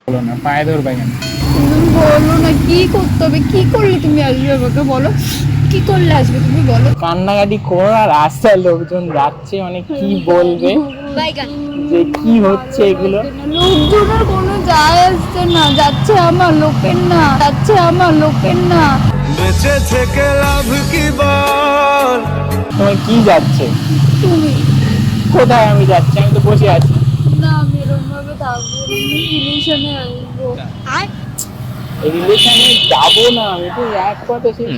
বলো না, পায়ে ধরবে কেন? তুমি বলো না কি করতে হবে, কি করলে তুমি আসবে, আমাকে বলো কি করলে আসবে তুমি বলো। কান্নাকাটি করো আর রাস্তায় লোকজন যাচ্ছে, মানে কি বলবে যে কি হচ্ছে এগুলো। লোকজনের কোনো যায় আসছে না, যাচ্ছে আমার লোকের না, যাচ্ছে আমার লোকের না। বেঁচে থেকে লাভ কি বল? তোমার কি যাচ্ছে? তুমি কোথায় আমি যাচ্ছি? আমি তো বসে আছি। না, আমি এরকম ভাবে থাকবো, রিলেশনে আসবো। রিলেশনে যাবো না, আমি তো এক কথা শেষ।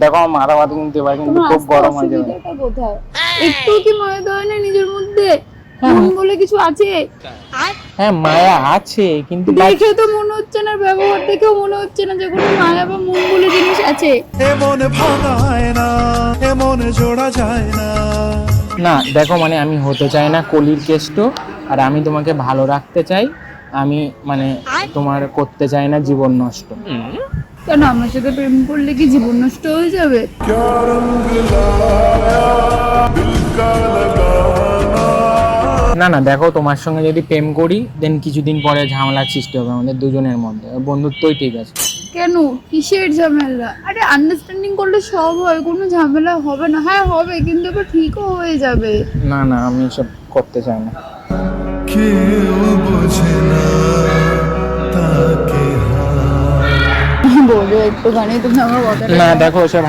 দেখো আমার মাথা ব্যথা কিন্তু এবার কিন্তু তোমার খুব আসতে গরম হয়ে যাবে। অসুবিধাটা কোথায়? একটু কি মায়া দেওয়া না নিজের মধ্যে? মন বলে কিছু আছে? হ্যাঁ মায়া আছে, কিন্তু দেখে তো মনে হচ্ছে না, ব্যবহার দেখেও মনে হচ্ছে না যে কোনো মায়া বা মন বলে জিনিস আছে। এমন ভাঙা হয় না, এমন জোড়া যায় না। না দেখো, মানে আমি হতে চাই না কলির কেষ্ট, আর আমি তোমাকে ভালো রাখতে চাই। আমি মানে তোমার করতে চাই না জীবন নষ্ট। কেন, আমার সাথে প্রেম করলে কি জীবন নষ্ট হয়ে যাবে? না না দেখো, তোমার সঙ্গে যদি প্রেম করি দেন কিছুদিন পরে ঝামেলার সৃষ্টি হবে আমাদের দুজনের মধ্যে, বন্ধুত্বই ঠিক আছে। কেন, কিসের ঝামেলা? আরে আন্ডারস্ট্যান্ডিং করলে সব হয়, কোনো ঝামেলা হবে না। হ্যাঁ হবে, কিন্তু এবার ঠিকও হয়ে যাবে। না না, আমি এসব করতে চাই না। কেউ বোঝে না তাকে বলো একটুখানি তুমি আমার কথাটা। না দেখো, ওসব